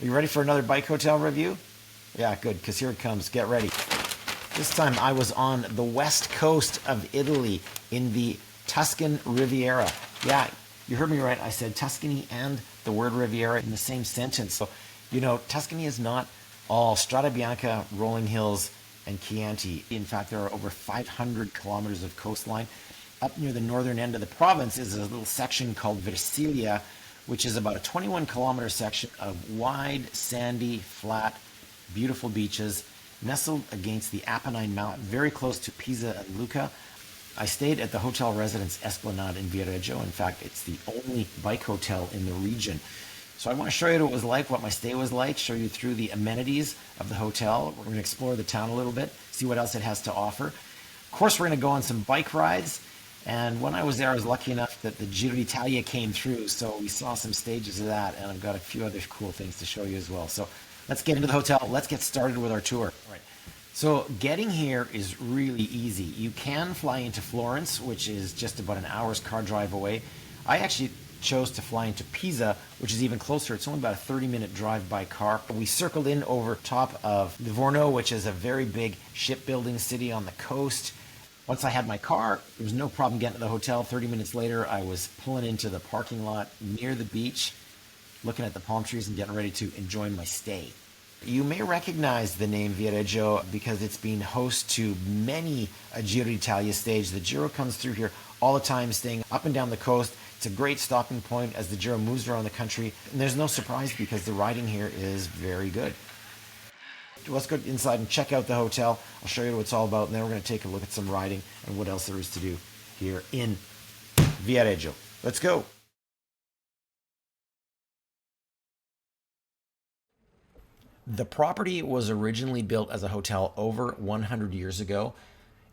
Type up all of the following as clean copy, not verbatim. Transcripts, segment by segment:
Are you ready for another bike hotel review? Yeah, good, because here it comes. Get ready. This time I was on the west coast of Italy in the Tuscan Riviera. Yeah, you heard me right. I said Tuscany and the word Riviera in the same sentence. So, you know, Tuscany is not all Strada Bianca, rolling hills, and Chianti. In fact, there are over 500 kilometers of coastline. Up near the northern end of the province is a little section called Versilia, which is about a 21-kilometer section of wide, sandy, flat, beautiful beaches, nestled against the Apennine Mountain, very close to Pisa and Lucca. I stayed at the Hotel Residence Esplanade in Viareggio. In fact, it's the only bike hotel in the region. So I want to show you what it was like, what my stay was like, show you through the amenities of the hotel. We're going to explore the town a little bit, see what else it has to offer. Of course, we're going to go on some bike rides. And when I was there, I was lucky enough that the Giro d'Italia came through, so we saw some stages of that, and I've got a few other cool things to show you as well. So let's get into the hotel. Let's get started with our tour. All right. So getting here is really easy. You can fly into Florence, which is just about an hour's car drive away. I actually chose to fly into Pisa, which is even closer. It's only about a 30-minute drive by car. We circled in over top of Livorno, which is a very big shipbuilding city on the coast. Once I had my car, there was no problem getting to the hotel. 30 minutes later, I was pulling into the parking lot near the beach, looking at the palm trees and getting ready to enjoy my stay. You may recognize the name Viareggio because it's been host to many a Giro d'Italia stage. The Giro comes through here all the time, staying up and down the coast. It's a great stopping point as the Giro moves around the country. And there's no surprise because the riding here is very good. Let's go inside and check out the hotel. I'll show you what it's all about, and then we're going to take a look at some riding and what else there is to do here in Viareggio. Let's go. The property was originally built as a hotel over 100 years ago,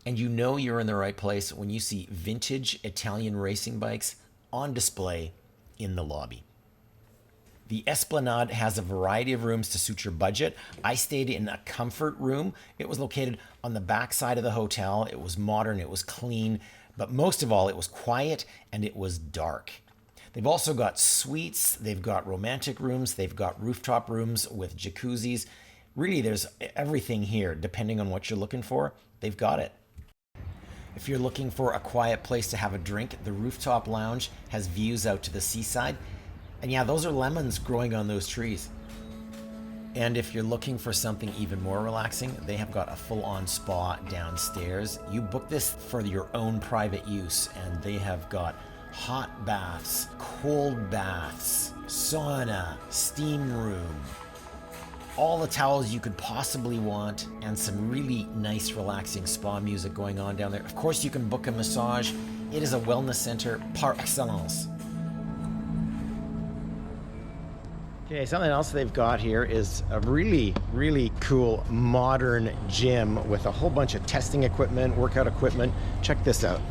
and you know you're in the right place when you see vintage Italian racing bikes on display in the lobby. The Esplanade has a variety of rooms to suit your budget. I stayed in a comfort room. It was located on the back side of the hotel. It was modern, it was clean, but most of all, it was quiet and it was dark. They've also got suites, they've got romantic rooms, they've got rooftop rooms with jacuzzis. Really, there's everything here. Depending on what you're looking for, they've got it. If you're looking for a quiet place to have a drink, the Rooftop Lounge has views out to the seaside. And yeah, those are lemons growing on those trees. And if you're looking for something even more relaxing, they have got a full-on spa downstairs. You book this for your own private use, and they have got hot baths, cold baths, sauna, steam room, all the towels you could possibly want, and some really nice relaxing spa music going on down there. Of course, you can book a massage. It is a wellness center par excellence. Okay, something else they've got here is a really, really cool modern gym with a whole bunch of testing equipment, workout equipment. Check this out.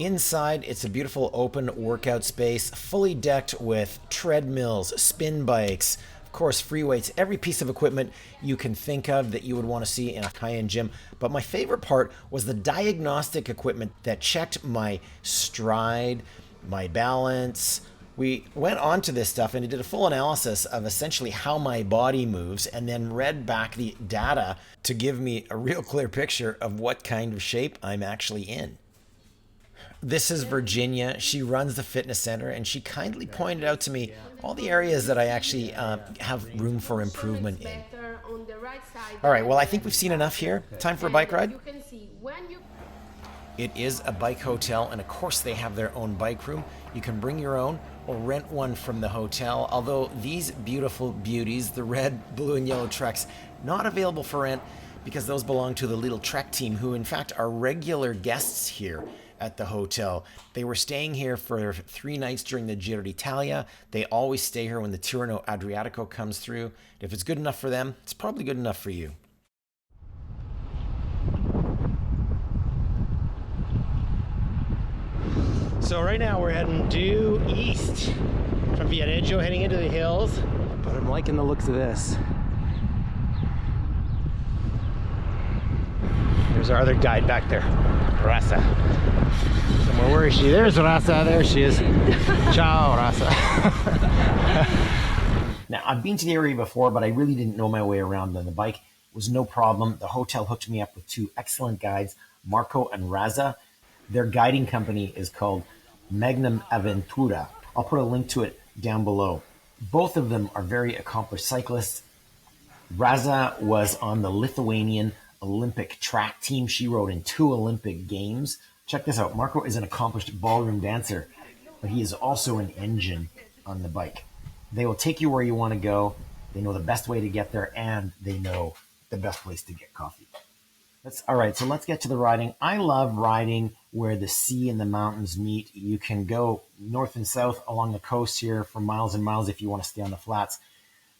Inside, it's a beautiful open workout space, fully decked with treadmills, spin bikes, of course, free weights, every piece of equipment you can think of that you would want to see in a high-end gym. But my favorite part was the diagnostic equipment that checked my stride, my balance. We went on to this stuff and it did a full analysis of essentially how my body moves and then read back the data to give me a real clear picture of what kind of shape I'm actually in. This is Virginia. She runs the fitness center and she kindly pointed out to me all the areas that I actually have room for improvement in. All right, well, I think we've seen enough here. Time for a bike ride? It is a bike hotel, and of course they have their own bike room. You can bring your own or rent one from the hotel, although these beautiful beauties, the red, blue, and yellow Treks, not available for rent because those belong to the Little Trek team, who in fact are regular guests here at the hotel. They were staying here for 3 nights during the Giro d'Italia. They always stay here when the Tirreno Adriatico comes through. If it's good enough for them, it's probably good enough for you. So right now we're heading due east from Viareggio, heading into the hills, but I'm liking the looks of this. There's our other guide back there, Rasa. Somewhere, where is she? There's Rasa, there she is. Ciao, Rasa. Now, I've been to the area before, but I really didn't know my way around on the bike. It was no problem. The hotel hooked me up with two excellent guides, Marco and Raza. Their guiding company is called Magnum Aventura. I'll put a link to it down below. Both of them are very accomplished cyclists. Raza was on the Lithuanian Olympic track team. She rode in 2 Olympic games. Check this out. Marco is an accomplished ballroom dancer, but he is also an engine on the bike. They will take you where you want to go. They know the best way to get there, and they know the best place to get coffee. All right, so let's get to the riding. I love riding where the sea and the mountains meet. You can go north and south along the coast here for miles and miles if you want to stay on the flats.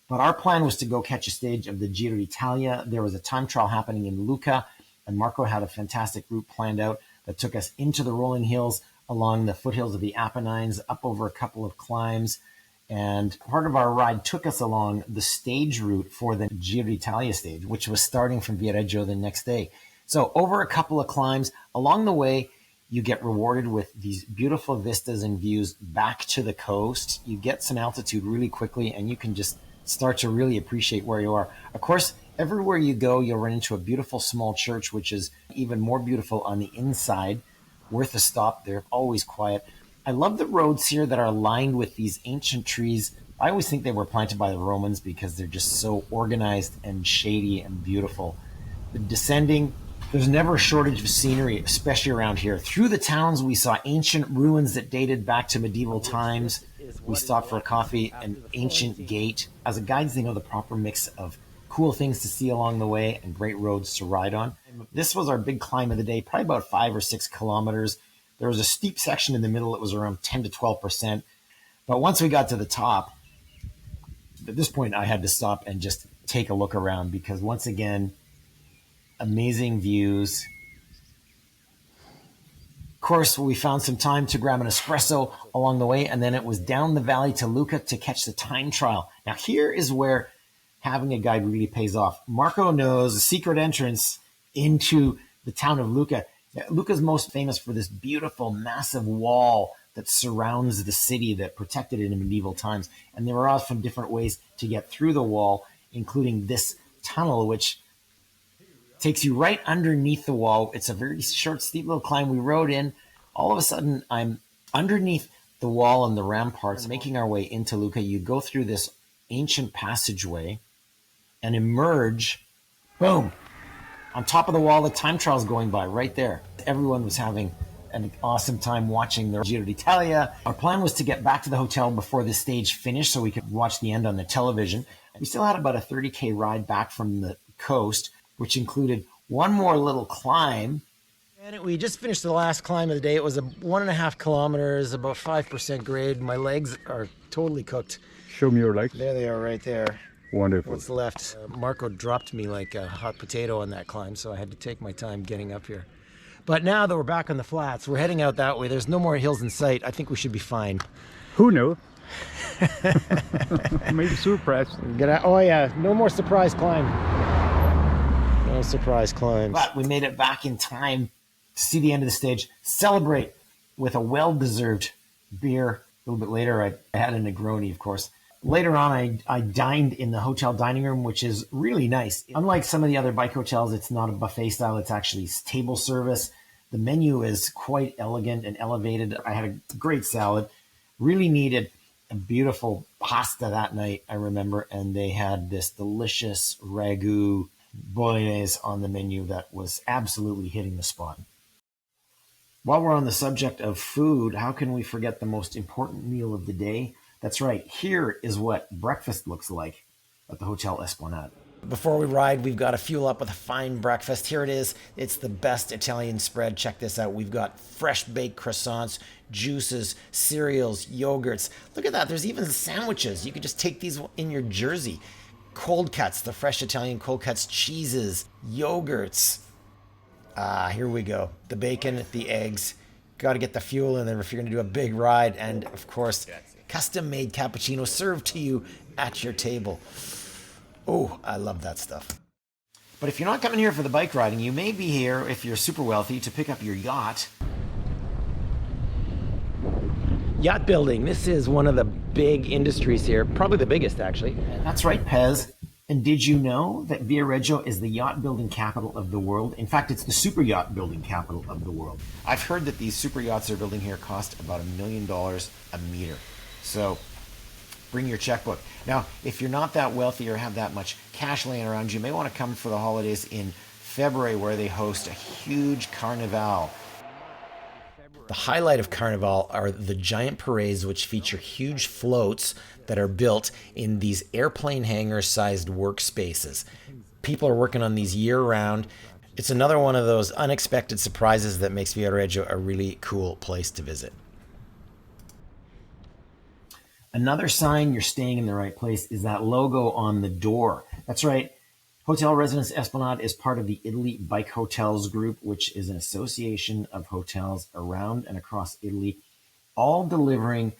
But our plan was to go catch a stage of the Giro d'Italia. There was a time trial happening in Lucca, and Marco had a fantastic route planned out that took us into the rolling hills, along the foothills of the Apennines, up over a couple of climbs. And part of our ride took us along the stage route for the Giro d'Italia stage, which was starting from Viareggio the next day. So over a couple of climbs, along the way, you get rewarded with these beautiful vistas and views back to the coast. You get some altitude really quickly, and you can just start to really appreciate where you are. Of course, everywhere you go, you'll run into a beautiful small church, which is even more beautiful on the inside. Worth a stop. They're always quiet. I love the roads here that are lined with these ancient trees. I always think they were planted by the Romans because they're just so organized and shady and beautiful. The descending, there's never a shortage of scenery, especially around here. Through the towns, we saw ancient ruins that dated back to medieval times. We stopped for a coffee, an ancient gate. As a guides, they know the proper mix of cool things to see along the way and great roads to ride on. This was our big climb of the day, probably about 5 or 6 kilometers. There was a steep section in the middle that was around 10 to 12%. But once we got to the top, at this point, I had to stop and just take a look around because once again, amazing views. Of course, we found some time to grab an espresso along the way, and then it was down the valley to Lucca to catch the time trial. Now, here is where having a guide really pays off. Marco knows a secret entrance into the town of Lucca. Lucca's most famous for this beautiful, massive wall that surrounds the city that protected it in medieval times. And there are often different ways to get through the wall, including this tunnel, which takes you right underneath the wall. It's a very short, steep little climb. We rode in. All of a sudden, I'm underneath the wall and the ramparts, making our way into Lucca. You go through this ancient passageway and emerge, boom, on top of the wall. The time trial's going by right there. Everyone was having an awesome time watching the Giro d'Italia. Our plan was to get back to the hotel before the stage finished so we could watch the end on the television. We still had about a 30K ride back from the coast, which included one more little climb. And we just finished the last climb of the day. It was 1.5 kilometers, about 5% grade. My legs are totally cooked. Show me your legs. There they are right there. Wonderful. What's left? Marco dropped me like a hot potato on that climb, so I had to take my time getting up here. But now that we're back on the flats, we're heading out that way. There's no more hills in sight. I think we should be fine. Who knew? Maybe surprised. Oh yeah, no more surprise climb. No surprise climb. But we made it back in time to see the end of the stage, celebrate with a well-deserved beer. A little bit later, I had a Negroni, of course. Later on, I dined in the hotel dining room, which is really nice. Unlike some of the other bike hotels, it's not a buffet style. It's actually table service. The menu is quite elegant and elevated. I had a great salad. Really needed a beautiful pasta that night, I remember. And they had this delicious ragu bolognese on the menu that was absolutely hitting the spot. While we're on the subject of food, how can we forget the most important meal of the day? That's right. Here is what breakfast looks like at the Hotel Esplanade. Before we ride, we've got to fuel up with a fine breakfast. Here it is. It's the best Italian spread. Check this out. We've got fresh baked croissants, juices, cereals, yogurts. Look at that. There's even sandwiches. You could just take these in your jersey. Cold cuts, the fresh Italian cold cuts, cheeses, yogurts. Here we go. The bacon, the eggs. Got to get the fuel in there if you're going to do a big ride. And, of course, custom-made cappuccino served to you at your table. Oh, I love that stuff. But if you're not coming here for the bike riding, you may be here, if you're super wealthy, to pick up your yacht. Yacht building. This is one of the big industries here, probably the biggest actually. That's right, Pez. And did you know that Viareggio is the yacht building capital of the world? In fact, it's the super yacht building capital of the world. I've heard that these super yachts they're building here cost about $1 million a meter. So bring your checkbook. Now, if you're not that wealthy or have that much cash laying around, you may want to come for the holidays in February, where they host a huge Carnevale. The highlight of Carnevale are the giant parades, which feature huge floats that are built in these airplane hangar-sized workspaces. People are working on these year-round. It's another one of those unexpected surprises that makes Viareggio a really cool place to visit. Another sign you're staying in the right place is that logo on the door. That's right. Hotel Residence Esplanade is part of the Italy Bike Hotels Group, which is an association of hotels around and across Italy, all delivering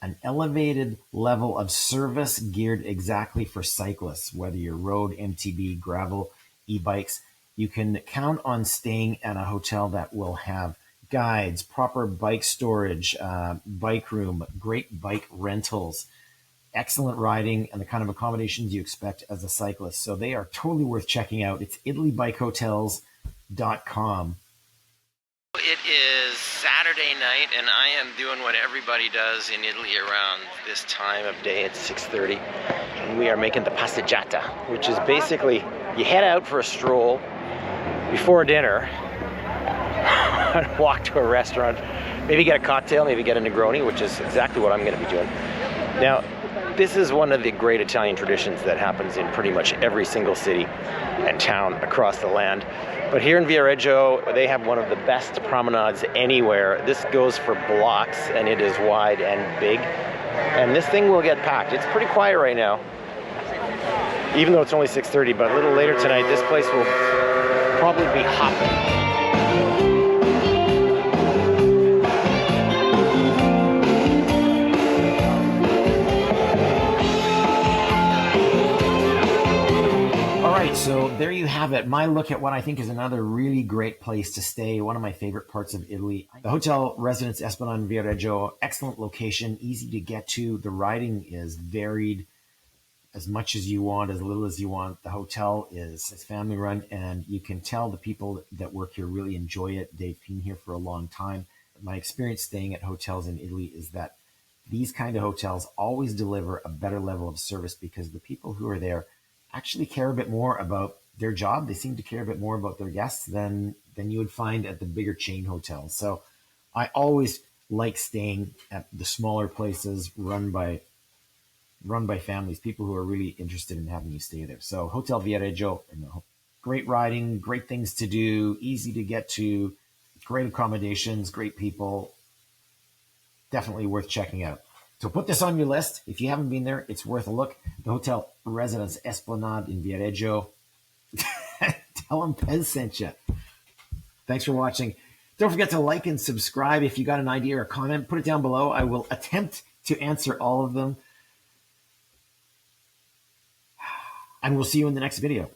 an elevated level of service geared exactly for cyclists. Whether you're road, MTB, gravel, e-bikes, you can count on staying at a hotel that will have guides, proper bike storage, bike room, great bike rentals, excellent riding, and the kind of accommodations you expect as a cyclist. So they are totally worth checking out. It's italybikehotels.com. It is Saturday night, and I am doing what everybody does in Italy around this time of day. It's 6:30, and we are making the passeggiata, which is basically you head out for a stroll before dinner and walk to a restaurant, maybe get a cocktail, maybe get a Negroni, which is exactly what I'm going to be doing. Now, this is one of the great Italian traditions that happens in pretty much every single city and town across the land. But here in Viareggio, they have one of the best promenades anywhere. This goes for blocks, and it is wide and big. And this thing will get packed. It's pretty quiet right now, even though it's only 6:30, but a little later tonight, this place will probably be hopping. So there you have it. My look at what I think is another really great place to stay. One of my favorite parts of Italy. The Hotel Residence Esplanade in Viareggio, excellent location, easy to get to. The riding is varied, as much as you want, as little as you want. The hotel is family run, and you can tell the people that work here really enjoy it. They've been here for a long time. My experience staying at hotels in Italy is that these kind of hotels always deliver a better level of service because the people who are there actually care a bit more about their job. They seem to care a bit more about their guests than you would find at the bigger chain hotels. So I always like staying at the smaller places run by families, people who are really interested in having you stay there. So Hotel Viareggio, great riding, great things to do, easy to get to, great accommodations, great people. Definitely worth checking out. So put this on your list. If you haven't been there, it's worth a look. The Hotel Residence Esplanade in Viareggio. Tell them Pez sent you. Thanks for watching. Don't forget to like and subscribe. If you got an idea or a comment, put it down below. I will attempt to answer all of them. And we'll see you in the next video.